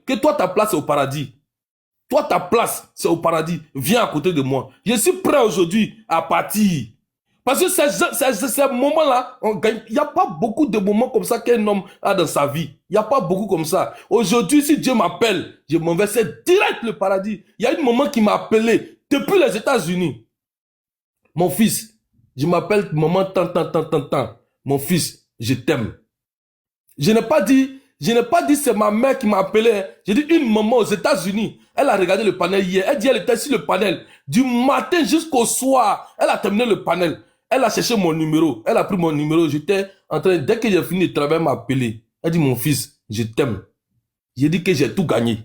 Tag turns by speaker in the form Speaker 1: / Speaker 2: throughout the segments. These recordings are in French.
Speaker 1: que toi, ta place est au paradis. Toi, ta place, c'est au paradis. Viens à côté de moi. Je suis prêt aujourd'hui à partir. Parce que ces moments-là, il n'y a pas beaucoup de moments comme ça qu'un homme a dans sa vie. Il n'y a pas beaucoup comme ça. Aujourd'hui, si Dieu m'appelle, je m'en vais, c'est direct le paradis. Il y a un moment qui m'a appelé depuis les États-Unis. Mon fils, je m'appelle maman tant. Mon fils, je t'aime. Je n'ai pas dit c'est ma mère qui m'a appelé. J'ai dit une maman aux États-Unis. Elle a regardé le panel hier. Elle dit elle était sur le panel. Du matin jusqu'au soir. Elle a terminé le panel. Elle a cherché mon numéro. Elle a pris mon numéro. J'étais en train, dès que j'ai fini de travailler, elle m'a appelé. Elle dit mon fils, je t'aime. J'ai dit que j'ai tout gagné.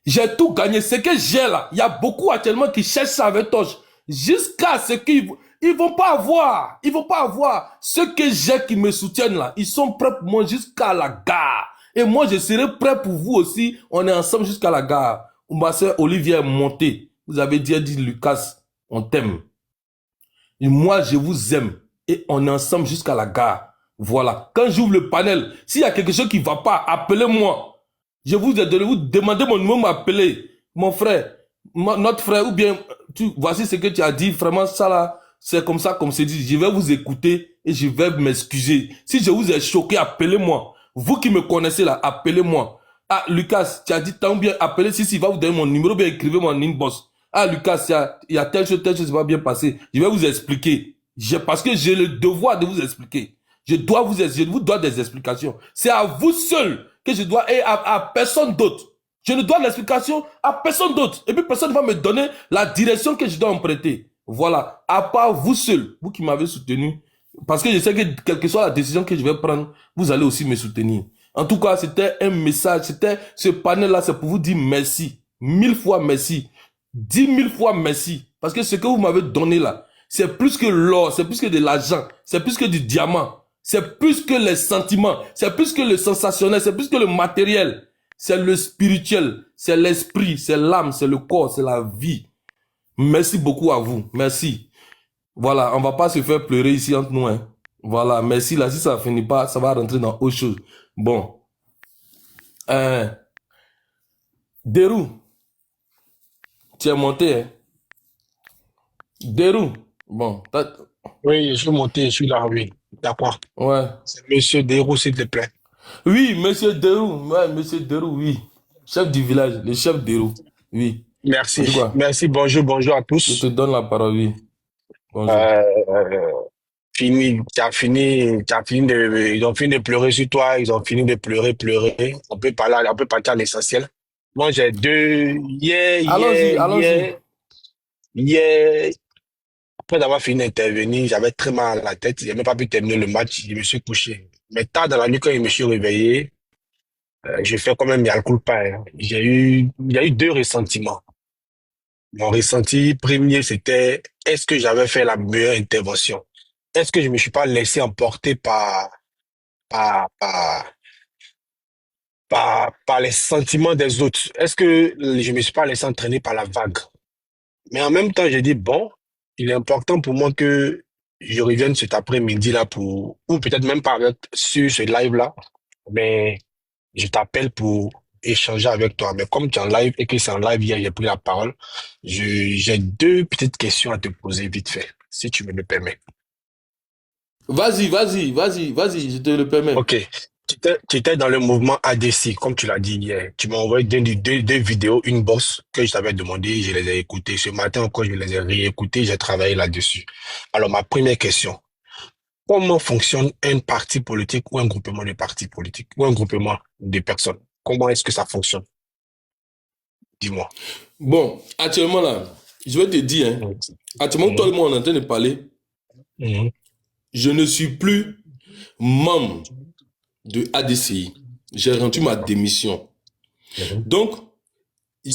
Speaker 1: J'ai tout gagné. Ce que j'ai là, il y a beaucoup actuellement qui cherchent ça avec Toche. Jusqu'à ce qu'ils ils vont pas avoir. Ils vont pas avoir. Ceux que j'ai qui me soutiennent là, ils sont prêts pour moi jusqu'à la gare. Et moi, je serai prêt pour vous aussi. On est ensemble jusqu'à la gare. Ma soeur Olivier est montée. Vous avez dit Lucas, on t'aime. Et moi, je vous aime. Et on est ensemble jusqu'à la gare. Voilà. Quand j'ouvre le panel, s'il y a quelque chose qui ne va pas, appelez-moi. Je vous ai donné, vous demandez mon numéro, m'appeler. Mon frère, notre frère, ou bien, voici ce que tu as dit. Vraiment, ça là, c'est comme ça, comme c'est dit. Je vais vous écouter et je vais m'excuser. Si je vous ai choqué, appelez-moi. Vous qui me connaissez là, appelez-moi. Ah, Lucas, tu as dit tant bien, appelez. Si, il va vous donner mon numéro, bien écrivez mon inbox. Ah, Lucas, il y a telle chose qui va bien passer. Je vais vous expliquer. Parce que j'ai le devoir de vous expliquer. Je vous dois des explications. C'est à vous seul que je dois, et à personne d'autre. Je ne dois l'explication à personne d'autre. Et puis personne ne va me donner la direction que je dois emprunter. Voilà. À part vous seul, vous qui m'avez soutenu. Parce que je sais que quelle que soit la décision que je vais prendre, vous allez aussi me soutenir. En tout cas, c'était un message. C'était ce panel-là, c'est pour vous dire merci. 1000 fois merci. 10 000 fois merci. Parce que ce que vous m'avez donné là, c'est plus que l'or, c'est plus que de l'argent, c'est plus que du diamant. C'est plus que les sentiments, c'est plus que le sensationnel, c'est plus que le matériel. C'est le spirituel, c'est l'esprit, c'est l'âme, c'est le corps, c'est la vie. Merci beaucoup à vous, merci. Voilà, on va pas se faire pleurer ici entre nous. Hein. Voilà, merci. Là, si ça finit pas, ça va rentrer dans autre chose. Bon. Derou, tu es monté. Hein. Derou, bon.
Speaker 2: Oui, je suis monté, je suis là, oui. D'accord.
Speaker 1: Ouais.
Speaker 2: C'est Monsieur Desroues, s'il te plaît.
Speaker 1: Oui, monsieur Derou. Ouais, monsieur Derou, oui. Chef du village, le chef Derou. Oui. En tout
Speaker 2: Merci.
Speaker 1: cas,
Speaker 2: Merci, bonjour à
Speaker 1: je te
Speaker 2: tous.
Speaker 1: donne la parole, oui. Bonjour.
Speaker 2: Euh, tu as fini ils ont fini de pleurer sur toi, ils ont fini de pleurer. On peut partir à l'essentiel. Moi, j'ai deux,
Speaker 1: Allons-y, allons-y.
Speaker 2: hier, après avoir fini d'intervenir, j'avais très mal à la tête, j'ai même pas pu terminer le match, je me suis couché. Mais tard dans la nuit, quand je me suis réveillé, j'ai fait quand même mea culpa, hein. Il y a eu deux ressentiments. Mon ressenti premier, c'était est-ce que j'avais fait la meilleure intervention? Est-ce que je me suis pas laissé emporter par, par, par les sentiments des autres? Est-ce que je me suis pas laissé entraîner par la vague? Mais en même temps, j'ai dit, bon, il est important pour moi que je revienne cet après-midi-là ou peut-être même pas sur ce live-là, mais je t'appelle pour échanger avec toi. Mais comme tu es en live et que c'est en live hier, j'ai pris la parole, j'ai deux petites questions à te poser vite fait, si tu me le permets.
Speaker 1: Vas-y, je te le permets.
Speaker 2: Ok. Tu étais dans le mouvement ADC, comme tu l'as dit hier. Tu m'as envoyé deux vidéos, une bosse que je t'avais demandé, je les ai écoutées. Ce matin encore, je les ai réécoutées, j'ai travaillé là-dessus. Alors, ma première question. Comment fonctionne un parti politique ou un groupement de partis politiques ou un groupement de personnes? Comment est-ce que ça fonctionne? Dis-moi.
Speaker 1: Bon, actuellement là, je vais te dire, hein, actuellement, toi et
Speaker 2: Mhm.
Speaker 1: moi, on est en train de parler.
Speaker 2: Mhm.
Speaker 1: Je ne suis plus membre de ADCI. J'ai rendu ma
Speaker 2: D'accord.
Speaker 1: démission.
Speaker 2: Mhm.
Speaker 1: Donc,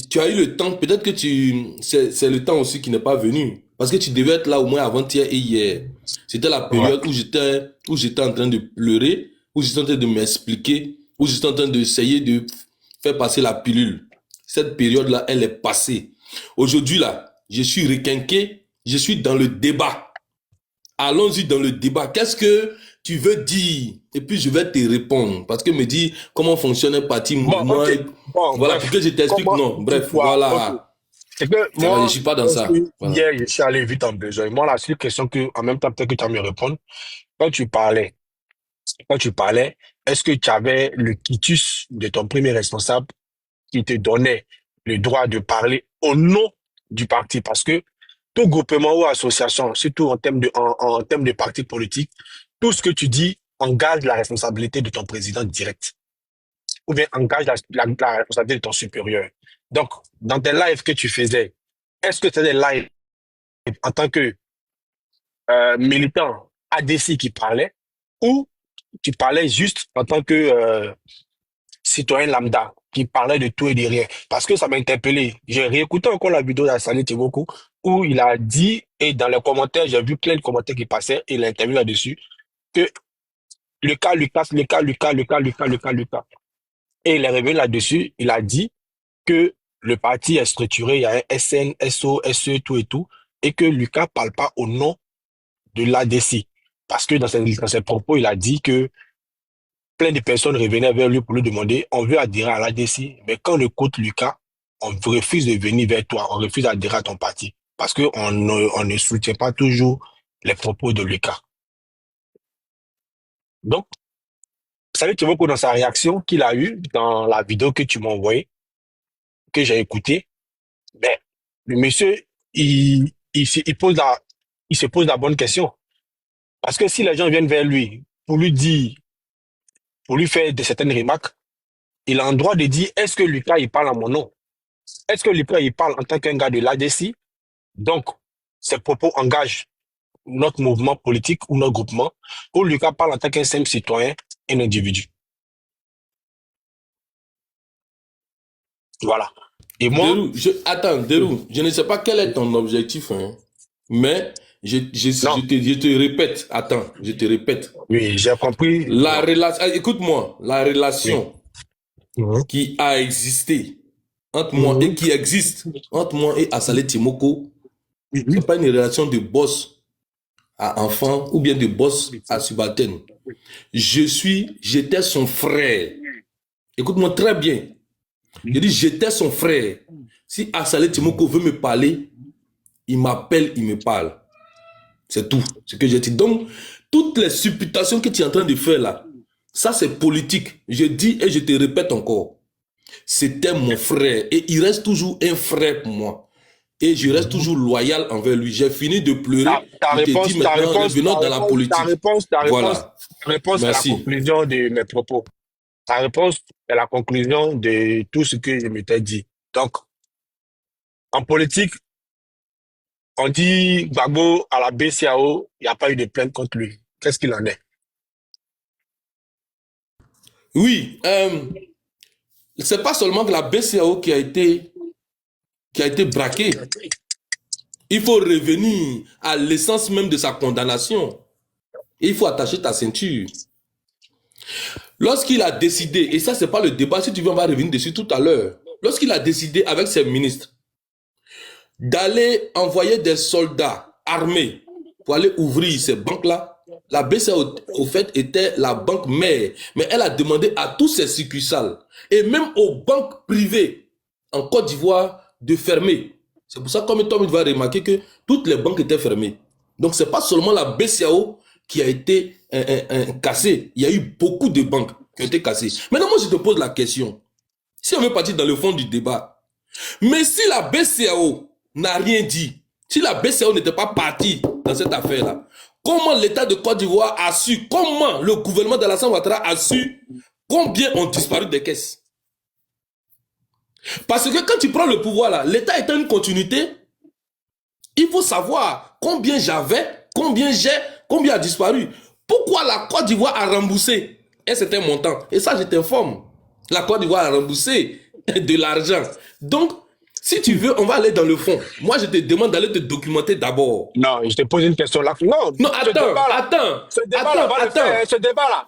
Speaker 1: tu as eu le temps, peut-être que c'est le temps aussi qui n'est pas venu. Parce que tu devais être là au moins avant-hier et hier. C'était la
Speaker 2: Ouais.
Speaker 1: période où j'étais en train de pleurer, où j'étais en train de m'expliquer, où j'étais en train d'essayer de faire passer la pilule. Cette période-là, elle est passée. Aujourd'hui, là, je suis requinqué, je suis dans le débat. Allons-y dans le débat. tu veux dire, et puis je vais te répondre, parce que me dire comment fonctionne un parti, mouvement,
Speaker 2: ok. Bon,
Speaker 1: voilà,
Speaker 2: bref.
Speaker 1: pour que je t'explique,
Speaker 2: Comment
Speaker 1: non, bref,
Speaker 2: ok.
Speaker 1: voilà,
Speaker 2: C'est que
Speaker 1: ça va, je
Speaker 2: moi,
Speaker 1: suis pas
Speaker 2: je
Speaker 1: dans
Speaker 2: pense
Speaker 1: ça,
Speaker 2: que
Speaker 1: voilà.
Speaker 2: hier, je suis allé vite en besoin. Moi, la seule question que, en même temps, peut-être que tu vas me répondre, quand tu parlais, quand tu parlais, est-ce que tu avais le quitus de ton premier responsable qui te donnait le droit de parler au nom du parti? Parce que tout groupement ou association, surtout en termes de parti politique, tout ce que tu dis engage la responsabilité de ton président direct ou bien engage la responsabilité de ton supérieur. Donc, dans tes lives que tu faisais, est-ce que c'était des lives en tant que militant ADC qui parlait ou tu parlais juste en tant que citoyen lambda qui parlait de tout et de rien? Parce que ça m'a interpellé. J'ai réécouté encore la vidéo d'Assani Tiboko où il a dit, et dans les commentaires, j'ai vu plein de commentaires qui passaient, et l'interview là-dessus, que Lucas. Et il est revenu là-dessus, il a dit que le parti est structuré, il y a un SN, SO, SE, tout et tout, et que Lucas parle pas au nom de l'ADC. Parce que dans ses propos, il a dit que plein de personnes revenaient vers lui pour lui demander, on veut adhérer à l'ADC, mais quand on écoute Lucas, on refuse de venir vers toi, on refuse d'adhérer à ton parti. Parce on ne soutient pas toujours les propos de Lucas. Donc, vous savez, tu vois que dans sa réaction qu'il a eue dans la vidéo que tu m'as envoyée, que j'ai écoutée, ben, le monsieur, il se pose la bonne question. Parce que si les gens viennent vers lui pour lui dire, pour lui faire certaines remarques, il a le droit de dire, est-ce que Lucas, il parle en mon nom? Est-ce que Lucas, il parle en tant qu'un gars de l'ADC? Donc, ses propos engagent notre mouvement politique ou notre groupement, ou Lucas parle en tant qu'un simple citoyen, un individu. Voilà. Et moi,
Speaker 1: Attends, Derou, je ne sais pas quel est ton objectif, hein, mais je te répète, attends, je te répète.
Speaker 2: oui, j'ai compris.
Speaker 1: La relation, écoute-moi, la relation
Speaker 2: Oui.
Speaker 1: qui a existé entre moi et
Speaker 2: Mhm.
Speaker 1: qui existe entre moi et Assalé Timoko, c'est pas une relation de boss à enfant ou bien de boss à subalterne. J'étais son frère. Écoute-moi très bien. Je dis, j'étais son frère. Si Assalé Timoko veut me parler, il m'appelle, il me parle. C'est tout ce que j'ai dit. Donc, toutes les supputations que tu es en train de faire là, ça c'est politique. Je dis et je te répète encore. C'était mon frère et il reste toujours un frère pour moi. Et je reste toujours loyal envers lui. J'ai fini de pleurer. Je te dis maintenant, revenons dans la politique. Voilà.
Speaker 2: Ta réponse est la
Speaker 1: Merci.
Speaker 2: conclusion de mes propos. Ta réponse est la conclusion de tout ce que je m'étais dit. Donc, en politique, on dit Gbagbo à la BCAO, il n'y a pas eu de plainte contre lui. Qu'est-ce qu'il en est?
Speaker 1: Oui, c'est pas seulement que la BCAO qui a été braquée. Il faut revenir à l'essence même de sa condamnation. Et il faut attacher ta ceinture. Lorsqu'il a décidé, et ça c'est pas le débat, si tu veux on va revenir dessus tout à l'heure, lorsqu'il a décidé avec ses ministres d'aller envoyer des soldats armés pour aller ouvrir ces banques-là, la BCAO au fait était la banque mère, mais elle a demandé à tous ses succursales et même aux banques privées en Côte d'Ivoire de fermer. C'est pour ça que comme Tom va remarquer que toutes les banques étaient fermées. Donc c'est pas seulement la BCAO qui a été cassée, il y a eu beaucoup de banques qui ont été cassées. Maintenant moi je te pose la question, si on veut partir dans le fond du débat, mais si la BCAO n'a rien dit, si la BCAO n'était pas partie dans cette affaire-là, comment l'État de Côte d'Ivoire a su, comment le gouvernement d'Alassane Ouattara a su combien ont disparu des caisses? Parce que quand tu prends le pouvoir là, l'État est une continuité, il faut savoir combien j'avais, combien j'ai, combien a disparu. Pourquoi la Côte d'Ivoire a remboursé un certain montant? Et ça, je t'informe. La Côte d'Ivoire a remboursé de l'argent. Donc, si tu veux, on va aller dans le fond. Moi, je te demande d'aller te documenter d'abord.
Speaker 2: Non, je te pose une question là. Non,
Speaker 1: Non, attends.
Speaker 2: Ce débat-là,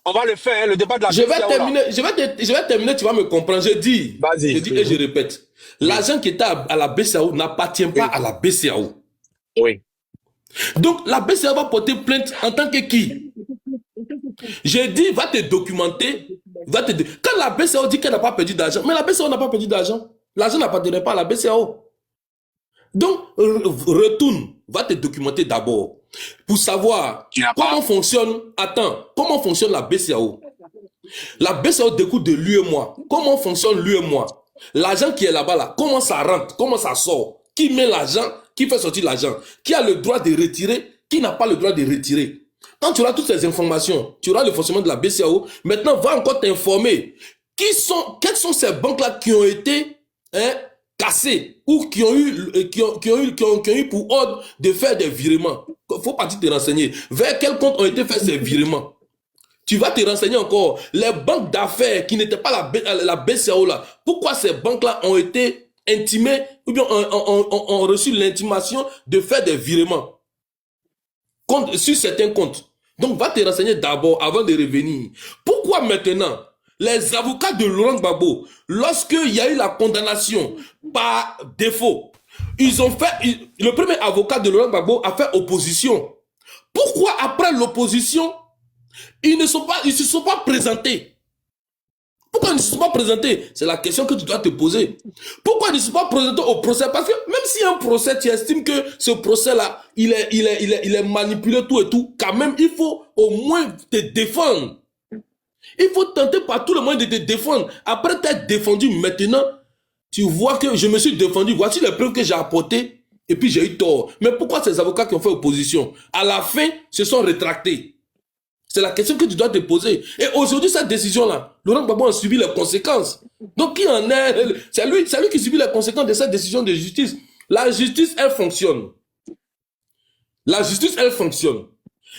Speaker 2: on va le faire, hein, le débat de la
Speaker 1: Je vais
Speaker 2: BCAO,
Speaker 1: terminer, je vais terminer, tu vas me comprendre. Je dis et je répète. L'argent qui était à la BCAO n'appartient pas à la BCAO.
Speaker 2: Oui.
Speaker 1: Donc, la BCA va porter plainte en tant que qui? J'ai dit, va te documenter. Quand la BCAO dit qu'elle n'a pas perdu d'argent, mais la BCAO n'a pas perdu d'argent. L'argent n'appartenait pas à la BCAO. Donc, retourne, va te documenter d'abord pour savoir comment fonctionne, comment fonctionne la BCAO. La BCAO découle de l'UEMOA. Comment fonctionne l'UEMOA? L'argent qui est là-bas, là, comment ça rentre, comment ça sort? Qui met l'argent, qui fait sortir l'argent? Qui a le droit de retirer, qui n'a pas le droit de retirer? Quand tu auras toutes ces informations, tu auras le fonctionnement de la BCAO. Maintenant, va encore t'informer. Quelles sont ces banques-là qui ont été cassées ou qui ont eu pour ordre de faire des virements? Il faut partir te renseigner. Vers quel compte ont été faits ces virements? Tu vas te renseigner encore. Les banques d'affaires qui n'étaient pas la BCAO là, pourquoi ces banques-là ont été intimées ou bien ont reçu l'intimation de faire des virements sur certains comptes? Donc va te renseigner d'abord avant de revenir. Pourquoi maintenant les avocats de Laurent Gbagbo, lorsqu'il y a eu la condamnation par défaut, le premier avocat de Laurent Gbagbo a fait opposition. Pourquoi après l'opposition, ils ne se sont pas présentés? Pourquoi ils ne se sont pas présentés? C'est la question que tu dois te poser. Pourquoi ils ne se sont pas présentés au procès? Parce que même si un procès, tu estimes que ce procès-là, il est manipulé tout et tout, quand même, il faut au moins te défendre. Il faut tenter par tout le moyen de te défendre. Après t'être défendu, maintenant, tu vois que je me suis défendu. Voici les preuves que j'ai apportées et puis j'ai eu tort. Mais pourquoi ces avocats qui ont fait opposition, à la fin, se sont rétractés? C'est la question que tu dois te poser. Et aujourd'hui, cette décision-là, Laurent Gbagbo a subi les conséquences. Donc, qui en est? C'est lui qui subit les conséquences de cette décision de justice. La justice, elle fonctionne. La justice, elle fonctionne.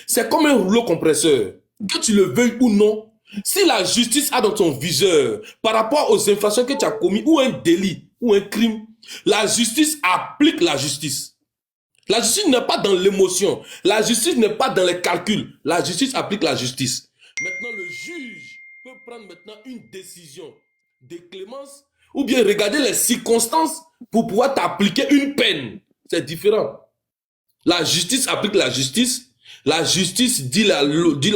Speaker 1: C'est comme un rouleau compresseur. Que tu le veuilles ou non, si la justice a dans ton viseur, par rapport aux infractions que tu as commises, ou un délit, ou un crime, la justice applique la justice. La justice n'est pas dans l'émotion. La justice n'est pas dans les calculs. La justice applique la justice. Maintenant, le juge peut prendre maintenant une décision de clémence ou bien regarder les circonstances pour pouvoir t'appliquer une peine. C'est différent. La justice applique la justice. La justice dit la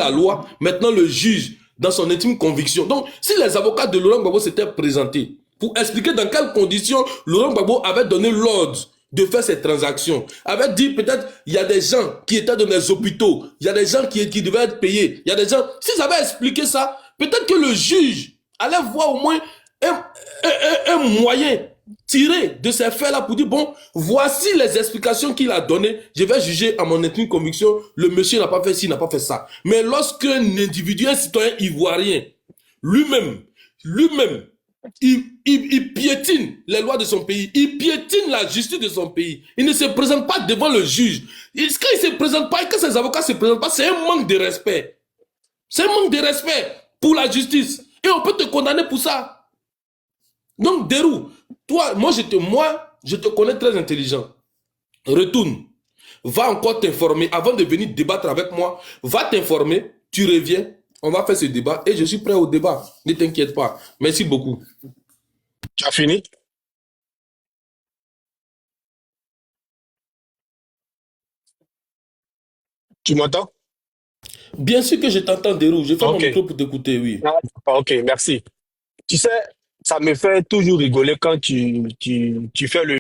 Speaker 1: loi. Maintenant, le juge, dans son intime conviction. Donc, si les avocats de Laurent Gbagbo s'étaient présentés pour expliquer dans quelles conditions Laurent Gbagbo avait donné l'ordre de faire ces transactions, avait dit peut-être il y a des gens qui étaient dans les hôpitaux, il y a des gens qui devaient être payés, il y a des gens, s'ils avaient expliqué ça, peut-être que le juge allait voir au moins un moyen tiré de ces faits-là pour dire, bon, voici les explications qu'il a données, je vais juger à mon intime conviction, le monsieur n'a pas fait ci, n'a pas fait ça. Mais lorsqu'un individu, un citoyen ivoirien, lui-même, il piétine les lois de son pays, il piétine la justice de son pays, il ne se présente pas devant le juge. Quand il ne se présente pas et que ses avocats ne se présentent pas, c'est un manque de respect. C'est un manque de respect pour la justice. Et on peut te condamner pour ça. Donc, Derou, toi, moi, je te connais très intelligent. Retourne. Va encore t'informer avant de venir débattre avec moi. Va t'informer, tu reviens. On va faire ce débat et je suis prêt au débat. Ne t'inquiète pas. Merci beaucoup.
Speaker 2: Tu as fini? Tu m'entends?
Speaker 1: Bien sûr que je t'entends, Derou. Je fais mon
Speaker 2: Ok.
Speaker 1: micro pour t'écouter, oui.
Speaker 2: Ok, merci. Tu sais, ça me fait toujours rigoler quand tu fais le